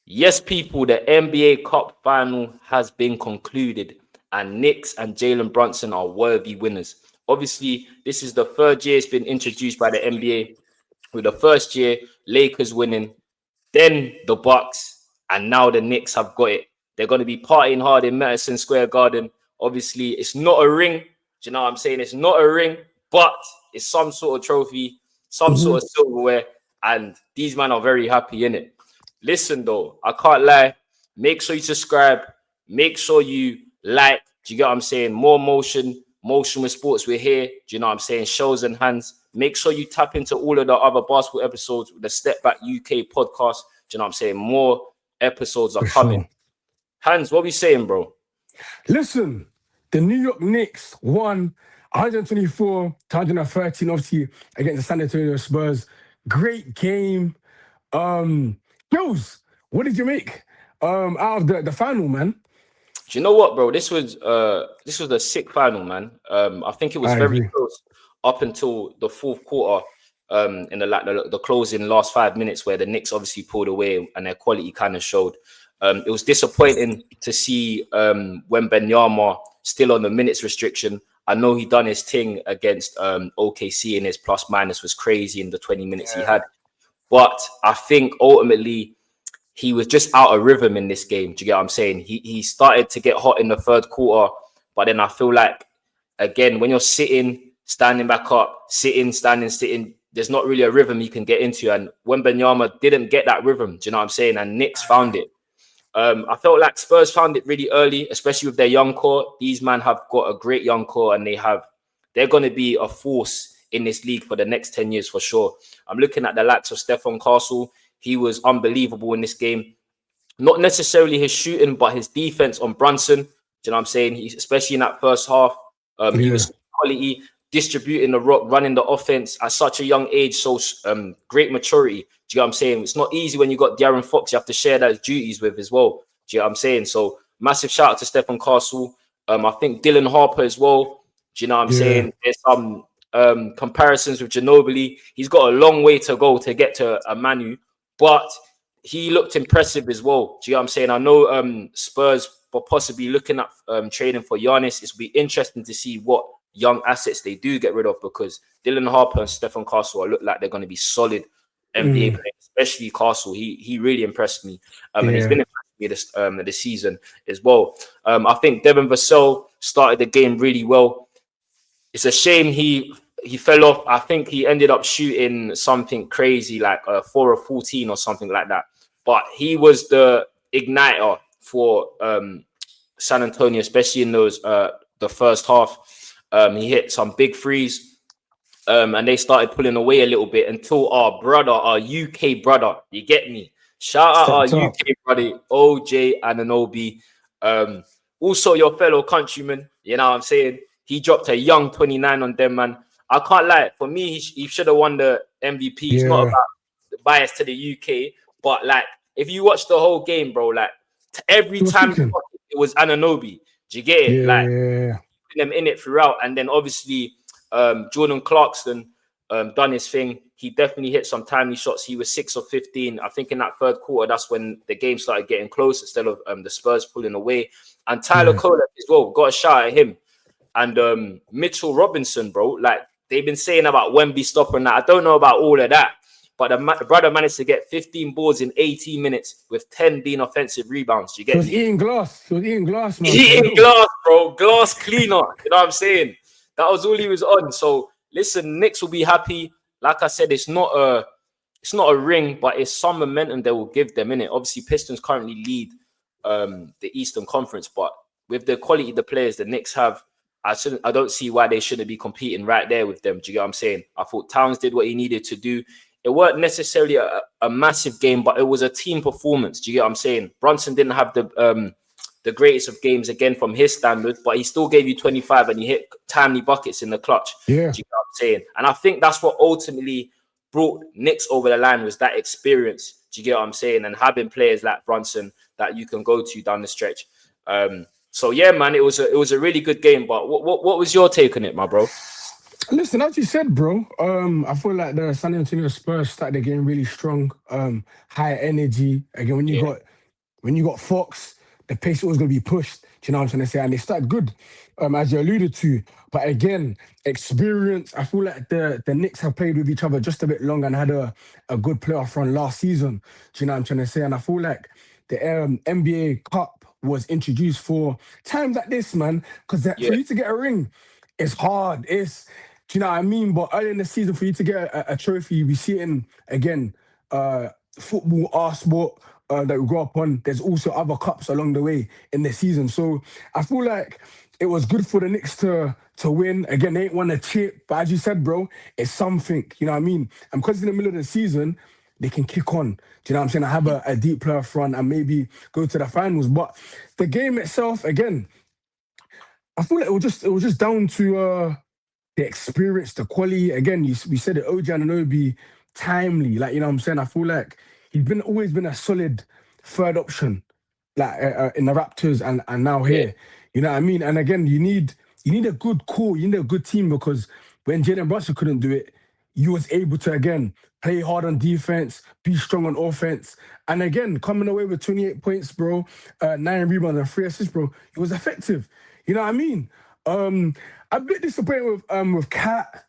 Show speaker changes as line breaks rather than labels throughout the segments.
Yes, people, the NBA Cup final has been concluded, and Knicks and Jalen Brunson are worthy winners. Obviously, this is the third year it's been introduced by the NBA, with the first year Lakers winning, then the Bucks, and now the Knicks have got it. They're going to be partying hard in Madison Square Garden. Obviously, it's not a ring. Do you know what I'm saying? It's not a ring, but it's some sort of trophy, some sort of silverware, and these men are very happy in it. Listen, though, I can't lie. Make sure you subscribe. Make sure you like. Do you get what I'm saying? More motion with sports. We're here. Do you know what I'm saying? Shows and hands. Make sure you tap into all of the other basketball episodes with the Step Back UK podcast. Do you know what I'm saying? More episodes are
For
coming.
sure.
Hands, what we saying, bro?
Listen, the New York Knicks won 124 to 113, obviously, against the San Antonio Spurs. Great game. Jules, what did you make out of the final, man?
Do you know what, bro? This was a sick final, man. I think it was
I
very
agree.
close up until the fourth quarter. In the closing last 5 minutes, where the Knicks obviously pulled away and their quality kind of showed. It was disappointing to see when Benyama still on the minutes restriction. I know he done his thing against OKC, and his plus minus was crazy in the 20 minutes he had. But I think ultimately he was just out of rhythm in this game. Do you get what I'm saying? He started to get hot in the third quarter, but then I feel like, again, when you're sitting, standing back up, sitting, standing, sitting, there's not really a rhythm you can get into. And when Benyama didn't get that rhythm, do you know what I'm saying? And Knicks found it. I felt like Spurs found it really early, especially with their young core. These men have got a great young core, and they're going to be a force in this league for the next 10 years for sure. I'm looking at the likes of Stefan Castle. He was unbelievable in this game. Not necessarily his shooting, but his defense on Brunson. Do you know what I'm saying? Especially in that first half, he
Yeah.
was quality, distributing the rock, running the offense at such a young age. So great maturity. Do you know what I'm saying? It's not easy when you got De'Aaron Fox you have to share those duties with as well. Do you know what I'm saying? So massive shout out to Stephen Castle. I think Dylan Harper as well. Do you know what I'm
Yeah.
saying? There's some comparisons with Ginobili. He's got a long way to go to get to a Manu, but he looked impressive as well. Do you know what I'm saying? I know Spurs were possibly looking at trading for Giannis. It'll be interesting to see what young assets they do get rid of, because Dylan Harper and Stephen Castle look like they're going to be solid NBA
Mm,
players, especially Castle. He really impressed me, and he's
yeah.
been impressed me this season as well. I think Devin Vassell started the game really well. It's a shame he fell off. I think he ended up shooting something crazy like 4 or 14 or something like that. But he was the igniter for San Antonio, especially in those the first half. He hit some big threes, and they started pulling away a little bit until our brother, our UK brother, you get me? Shout out our
Stepped up.
UK brother, OJ Ananobi. Also your fellow countryman, you know what I'm saying? He dropped a young 29 on them, man. I can't lie. For me, he should have won the MVP. It's not
Yeah.
about the bias to the UK, but like, if you watch the whole game, bro, like every
He was
time
cooking.
it was Ananobi. Do you get it?
Yeah,
Like,
yeah,
them in it throughout. And then obviously Jordan Clarkson done his thing. He definitely hit some timely shots. He was 6 of 15. I think in that third quarter, that's when the game started getting close instead of the Spurs pulling away. And Tyler
yeah.
Kolek as well. Got a shout at him. And Mitchell Robinson, bro. Like, they've been saying about Wemby stopping that. I don't know about all of that. But the brother managed to get 15 boards in 18 minutes with 10 being offensive rebounds. You
He
get
was
me?
eating glass. He was eating glass, man, for
Eating
real.
glass, bro. Glass cleaner. You know what I'm saying? That was all he was on. So listen, Knicks will be happy. Like I said, it's not a ring, but it's some momentum they will give them in it. Obviously, Pistons currently lead the Eastern Conference, but with the quality of the players the Knicks have, I don't see why they shouldn't be competing right there with them. Do you get what I'm saying? I thought Towns did what he needed to do. It weren't necessarily a massive game, but it was a team performance. Do you get what I'm saying? Brunson didn't have the greatest of games again from his standards, but he still gave you 25 and he hit timely buckets in the clutch.
Yeah.
Do you know what I'm saying? And I think that's what ultimately brought Knicks over the line, was that experience. Do you get what I'm saying? And having players like Brunson that you can go to down the stretch. So yeah, man, it was a really good game. But what was your take on it, my bro?
Listen, as you said, bro, I feel like the San Antonio Spurs started the game really strong, high energy. Again, when you
Yeah,
got when you got Fox, the pace was going to be pushed. Do you know what I'm trying to say? And they started good, as you alluded to. But again, experience. I feel like the Knicks have played with each other just a bit longer and had a good playoff run last season. Do you know what I'm trying to say? And I feel like the NBA Cup was introduced for times like this, man. Because
Yeah,
for you to get a ring, it's hard. Do you know what I mean? But early in the season, for you to get a trophy, you be seeing again, uh, football, our sport that we grew up on. There's also other cups along the way in the season. So I feel like it was good for the Knicks to win. Again, they ain't won a chip, but as you said, bro, it's something. You know what I mean? And because in the middle of the season, they can kick on. Do you know what I'm saying? I have a deep playoff run and maybe go to the finals. But the game itself, again, I feel like it was just down to the experience, the quality. Again, we said it, OG Anunoby, timely. Like, you know what I'm saying? I feel like always been a solid third option, like in the Raptors and now
yeah,
here. You know what I mean? And again, you need a good core, you need a good team because when Jalen Brunson couldn't do it, you was able to again play hard on defense, be strong on offense, and again coming away with 28 points, bro, 9 rebounds and 3 assists, bro. It was effective. You know what I mean? Um, I'm a bit disappointed with Cat.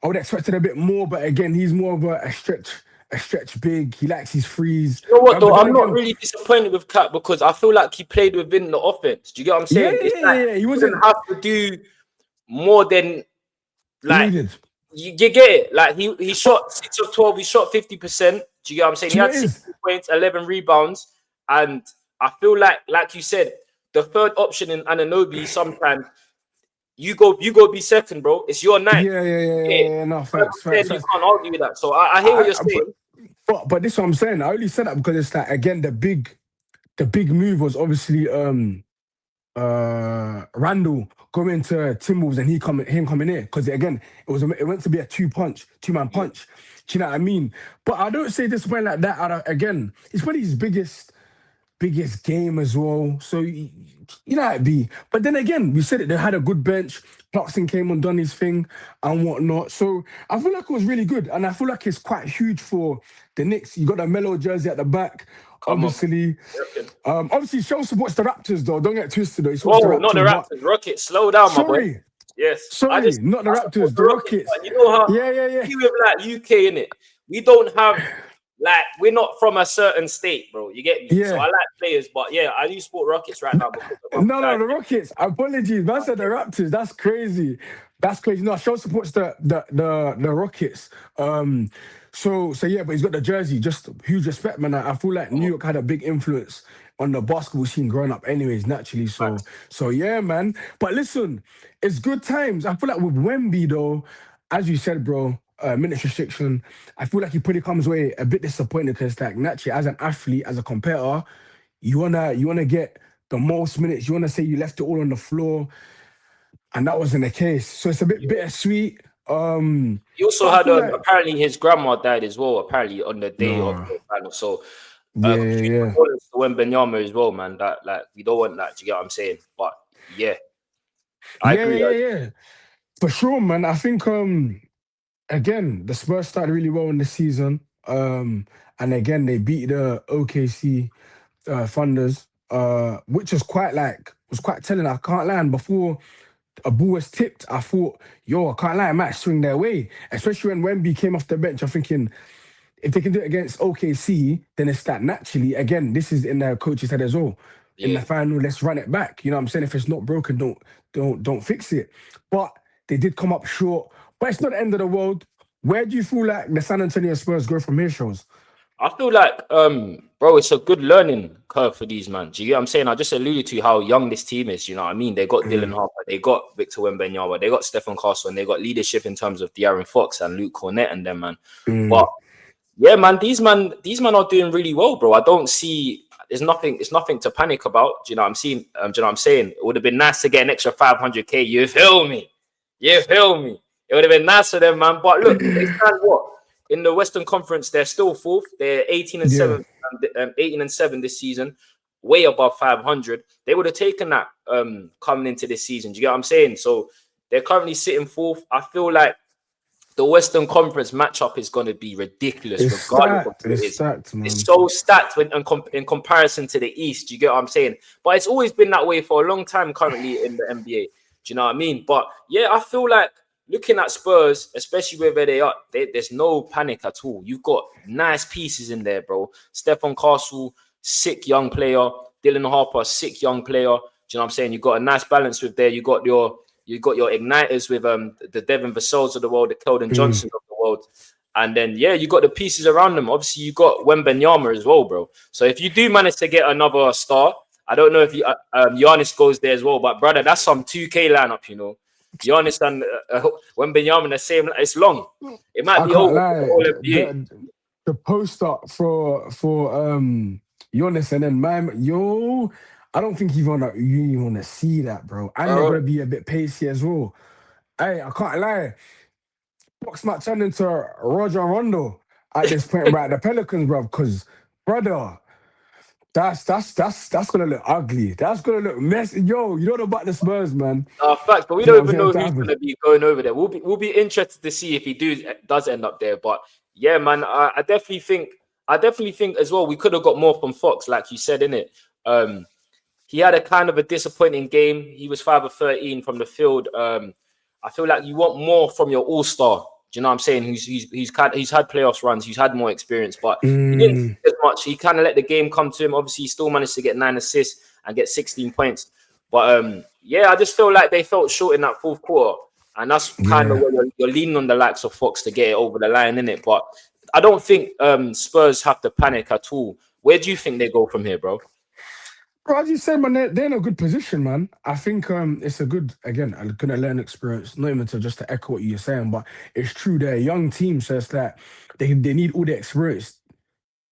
I would have expected a bit more, but again, he's more of a stretch big. He likes his threes.
you know what
But
though?
then
I'm not
again,
really disappointed with Cat because I feel like he played within the offense. Do you get what I'm
yeah,
saying?
yeah,
It's
yeah,
like
yeah, yeah. He
he didn't
wasn't
have to do more than like
needed.
you get it. Like he
But
shot 6 of 12, he shot 50%. Do you get what I'm saying?
do
He
you know
had
what it
60
is?
points, 11 rebounds, and I feel like you said, the third option in Ananobi sometimes you go be second, bro. It's your night.
Yeah, yeah, yeah,
Yeah.
yeah, yeah. No, facts, facts,
100%, you
facts.
can't argue with that. So I hear what you're
But
saying.
but this is what I'm saying. I only said that because it's like again the big move was obviously Randall going to Timberwolves and him coming in because again it went to be a two-man
Yeah.
punch. Do you know what I mean? But I don't say this point like that. Again, it's probably his biggest game as well. So you know how it be. But then again, we said it. They had a good bench. Clarkson came on, done his thing and whatnot. So I feel like it was really good, and I feel like it's quite huge for the Knicks. You got the Melo jersey at the back,
Come on.
obviously. Obviously, Shell supports the Raptors though. Don't get twisted though. He supports the
Whoa, not the
Raptors, but
Raptors. Rockets, slow down, my boy.
sorry,
Yes.
sorry, not the
I support
Raptors,
the
the
Rockets,
Rockets.
but you know how
Yeah, yeah, yeah.
we with like UK in it. We don't have like we're not from a certain state, bro. You get me? So I
Yeah.
like players, but yeah, I do support Rockets right now because of
No,
my guy.
no, the Rockets. Apologies, man. I said the Raptors. That's crazy. That's crazy. No, Shaw supports the Rockets. So yeah, but he's got the jersey. Just huge respect, man. I feel like
Come
New
on,
York had a big influence on the basketball scene growing up, anyways, naturally. So
facts.
so yeah, man. But listen, it's good times. I feel like with Wemby though, as you said, bro. Minutes restriction. I feel like he probably comes away a bit disappointed because, like, naturally, as an athlete, as a competitor, you wanna get the most minutes. You wanna say you left it all on the floor, and that wasn't the case. So it's a bit
Yeah.
bittersweet.
He also
But I
had
feel like
apparently his grandma died as well. Apparently on the day of
no,
the final. So
yeah,
huge
yeah,
condolences to Wembenyama as well, man. That like we don't want that. Do you get what I'm saying? But yeah, I
yeah, yeah,
agree.
yeah, yeah, yeah. For sure, man. I think again the Spurs started really well in the season. And again they beat the OKC Thunders, which was quite telling. I can't lie. And before a ball was tipped, I thought, yo, I can't lie, I might swing their way. Especially when Wemby came off the bench, I'm thinking, if they can do it against OKC, then it's that naturally. Again, this is in the coach's head as well. In the
Yeah.
final, let's run it back. You know what I'm saying? If it's not broken, don't fix it. But they did come up short. But it's not the end of the world. Where do you feel like the San Antonio Spurs go from here, shows?
I feel like, bro, it's a good learning curve for these man. Do you get what I'm saying? I just alluded to how young this team is. You know what I mean? They got Dylan
Mm,
Harper, they got Victor Wembanyama, they got Stephen Castle, and they got leadership in terms of De'Aaron Fox and Luke Cornett and them, man. But
mm,
yeah, man, these men are doing really well, bro. I don't see it's nothing to panic about. Do you know what I'm seeing? Do you know what I'm saying? It would have been nice to get an extra 500k. You feel me? You feel me? It would have been nice for them, man. But look, they stand what? In the Western Conference, they're still fourth. They're 18 and
yeah,
7, 18 and 7 this season, way above 500. They would have taken that coming into this season. Do you get what I'm saying? So they're currently sitting fourth. I feel like the Western Conference matchup is going to be ridiculous,
It's
regardless of
stacked.
who it
It's
is.
stacked, man.
It's so stacked in comparison to the East. You get what I'm saying? But it's always been that way for a long time currently in the NBA. Do you know what I mean? But yeah, I feel like looking at Spurs, especially where they are, there's no panic at all. You've got nice pieces in there, bro. Stephon Castle, sick young player. Dylan Harper, sick young player. Do you know what I'm saying? You got a nice balance with there. You got your igniters with the Devin Vassell's of the world, the Keldon Johnson of the world. And then, yeah, you got the pieces around them. Obviously, you got Wembanyama as well, bro. So if you do manage to get another star, I don't know if Giannis goes there as well, but brother, that's some 2K lineup, you know. Giannis and Wembanyama in the same. It's long. It might
I
be
can't
over for the
lie.
whole NBA.
The post up for Giannis and then I don't think you even wanna see that, bro. And they're gonna be a bit pacey as well. Hey, I can't lie. Fox might turn into Roger Rondo at this point, right? The Pelicans, bro, because brother, that's gonna look ugly. That's gonna look messy. Yo, you don't know about the Spurs, man.
Facts, but we
Do you know
don't
what I'm
even
saying?
know
To
who's
happen.
going to be going over there. We'll be interested to see if he does end up there. But yeah, man, I definitely think as well we could have got more from Fox, like you said, in it. He had a kind of a disappointing game. He was 5 of 13 from the field. I feel like you want more from your all-star. Do you know what I'm saying? He's had playoffs runs. He's had more experience, but he didn't
Mm,
do as much. He kind of let the game come to him. Obviously, he still managed to get 9 assists and get 16 points. But yeah, I just feel like they felt short in that fourth quarter, and that's kind of
yeah.
where you're leaning on the likes of Fox to get it over the line, innit? But I don't think Spurs have to panic at all. Where do you think they go from here, bro?
Bro, as you said, man, they're in a good position, man. I think it's a good, again, a good learning experience. Not even to just to echo what you're saying, but it's true. They're a young team, so it's like they need all the experience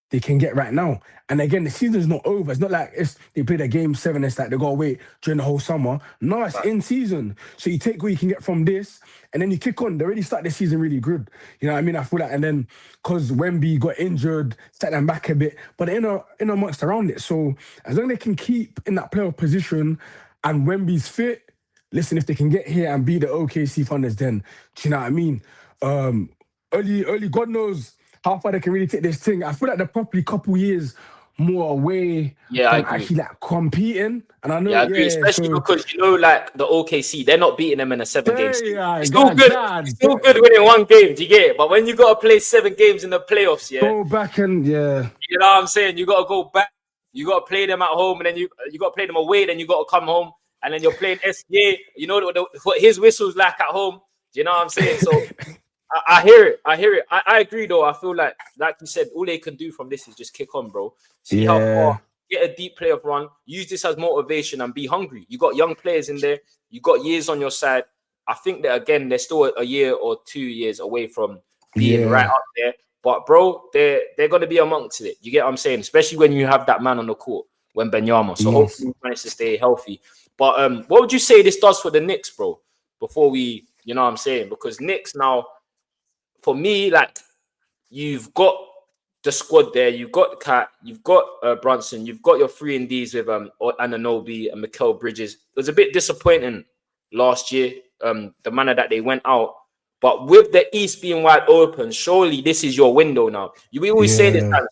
they can get right now. And again, the season's not over. It's not like they played a game 7, it's like they gotta wait during the whole summer. No, it's in season. So you take what you can get from this and then you kick on. They already started the season really good. You know what I mean? I feel like, and then because Wemby got injured, set them back a bit, but they're in amongst around it. So as long as they can keep in that playoff position and Wemby's fit, listen, if they can get here and beat the OKC Thunders, then do you know what I mean? Um, early, God knows how far they can really take this thing. I feel like they're probably a couple years more away
Yeah, I
from
agree.
actually like competing. And I know,
Yeah, I agree.
yeah,
Especially
so
because you know, like the OKC, they're not beating them in a 7 game
hey,
series. It's still
God,
good. It's
God,
still good winning one game. Do you get it? But when you got to play 7 games in the playoffs, yeah,
go back and yeah.
you know what I'm saying? You got to go back. You got to play them at home, and then you got to play them away. Then you got to come home, and then you're playing SGA. You know what his whistle's like at home. Do you know what I'm saying? So I hear it. I hear it. I agree though. I feel like you said, all they can do from this is just kick on, bro. See how far,
Yeah,
get a deep playoff run. Use this as motivation and be hungry. You got young players in there. You got years on your side. I think that again, they're still a year or 2 years away from being right
yeah,
up there. But bro, they're gonna be amongst it. You get what I'm saying? Especially when you have that man on the court, when Benyama. So
yes.
hopefully he managed to stay healthy. But what would you say this does for the Knicks, bro? Before we, you know what I'm saying? Because Knicks now, for me, like you've got the squad there, you've got Cat, you've got Brunson, you've got your 3 and Ds with Ananobi and Mikael Bridges. It was a bit disappointing last year, the manner that they went out. But with the East being wide open, surely this is your window now. We always say this,
Yeah.
man,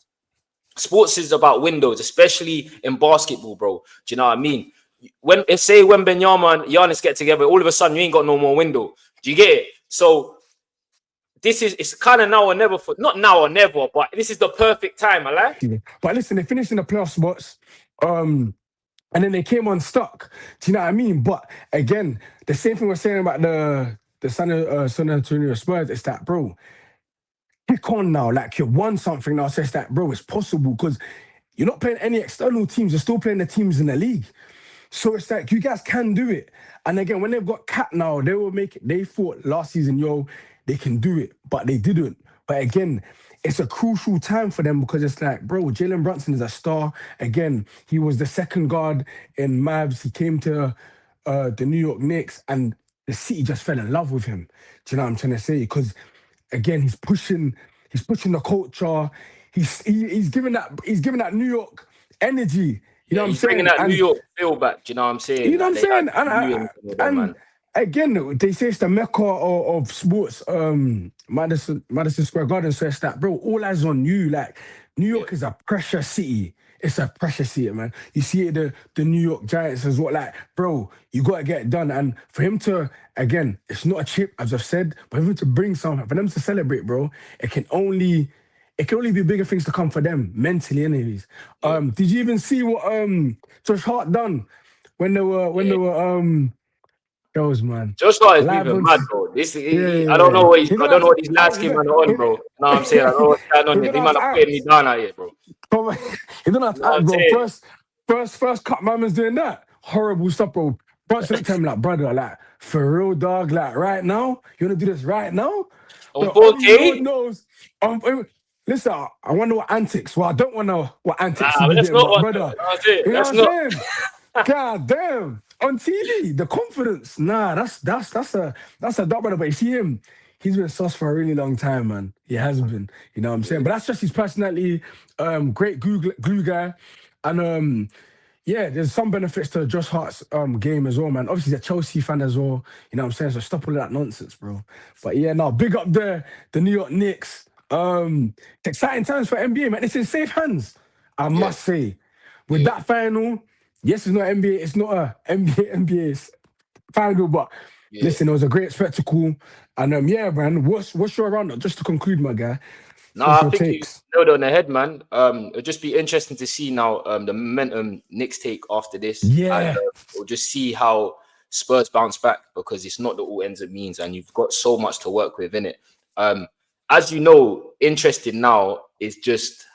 sports is about windows, especially in basketball, bro. Do you know what I mean? When Benyama and Giannis get together, all of a sudden you ain't got no more window. Do you get it? So it's kind of now or never for not now or never, but this is the perfect time, I like.
But listen, they finished in the playoff spots. And then they came unstuck. Do you know what I mean? But again, the same thing we're saying about the San Antonio Spurs is that, bro, kick on now. Like you've won something now. So it's that, bro, it's possible because you're not playing any external teams. You're still playing the teams in the league. So it's like you guys can do it. And again, when they've got Cat now, they will make it. They thought last season, yo, they can do it, but they didn't. But again, it's a crucial time for them because it's like, bro, Jalen Brunson is a star. Again, he was the second guard in Mavs. He came to the New York Knicks, and the city just fell in love with him. Do you know what I'm trying to say? Because again, he's pushing the culture. He's giving that New York energy. You know
Yeah,
what I'm
he's bringing
saying?
that New
And
York feel back. Do you know what I'm saying?
you know what
Like
I'm
they had
saying?
New England with them,
And
man.
again, they say it's the mecca of sports. Madison Square Garden. So it's that, bro. All eyes on you. Like New
Yeah,
York is a pressure city. It's a pressure city, man. You see it, the New York Giants as well. Like, bro, you gotta get it done. And for him to, again, it's not a chip, as I've said, but for him to bring something, for them to celebrate, bro, it can only be bigger things to come for them mentally, anyways.
yeah,
Did you even see what Josh Hart done when
yeah.
they were those, man.
Josh Hart is
Live
moving
on.
mad, bro.
Yeah,
I don't
yeah,
know
yeah.
what
He
I
don't
don't
have
know
to.
what these light skin man are on,
He,
bro. You know what I'm saying? I don't know what's going on
he
here.
don't
These
have
man
to
are putting me
act.
down out here, bro.
He don't have
You
to
know what
act,
I'm
bro.
saying?
First cut, my man's doing that. Horrible stuff, bro. Brunson looked at him like, brother, like, for real, dog, like, right now? You want to do this right now?
On
Bro, only Lord
4K?
knows. Listen, I wonder what antics. Well, I don't want to know what
Nah,
antics he
but
be
let's
doing,
not
but
on that.
brother,
You know what I'm saying?
you know what
Let's
I'm
not.
saying? God damn. On TV, the confidence. Nah, that's a dog, brother. But you see him, he's been sus for a really long time, man. He has been. You know what I'm saying? But that's just his personality. Great glue guy. And yeah, there's some benefits to Josh Hart's game as well, man. Obviously, he's a Chelsea fan as well. You know what I'm saying? So stop all of that nonsense, bro. But yeah, no, big up the New York Knicks. It's exciting times for NBA, man. It's in safe hands, I
Yeah,
must say. With
yeah,
that final, yes, it's not NBA, it's not a NBA final, but
yeah.
listen, it was a great spectacle. And yeah, man, what's your roundup? Just to conclude, my guy.
No,
What's
I
your
think you
takes?
nailed it on the head, man. It'll just be interesting to see now the momentum Knicks take after this, and
Yeah.
we'll just see how Spurs bounce back because it's not the all ends it means, and you've got so much to work with in it. Um, as you know, interesting now is just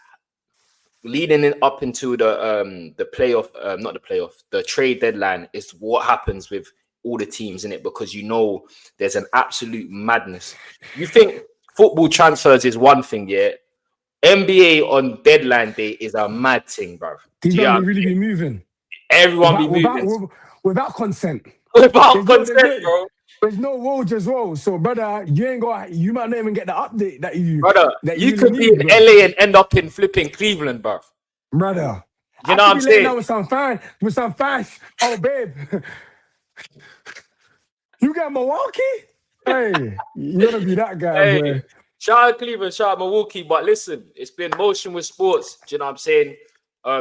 leading it up into the playoff, not the playoff, the trade deadline is what happens with all the teams in it because you know there's an absolute madness. You think football transfers is one thing, yeah. NBA on deadline day is a mad thing, bro.
These
Do you
men
know
be
what I
really
mean?
be moving
Everyone be moving
without consent.
without
There's no, there's
consent,
no,
bro.
there's no Woj as well. So, brother, you might not even get the update
Brother,
that you
you
really
could be
need,
in
bro.
LA and end up in flipping Cleveland, bro.
Brother,
You
I
know what
could
I'm
be laying down
saying?
with some fash. Oh, babe, you got Milwaukee? Hey, you wanna be that guy,
Hey,
boy?
shout out Cleveland, shout out Milwaukee. But listen, it's been motion with sports. Do you know what I'm saying?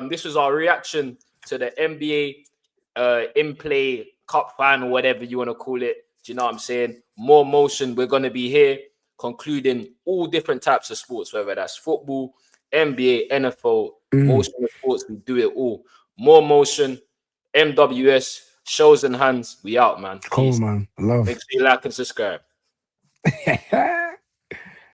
This was our reaction to the NBA in play cup final, whatever you want to call it. Do you know what I'm saying? More motion. We're gonna be here concluding all different types of sports, whether that's football, NBA, NFL,
Mm,
motion with sports. We do it all. More motion, MWS, shows and hands. We out, man.
cool,
Peace.
man.
Make
Love.
sure you like and subscribe.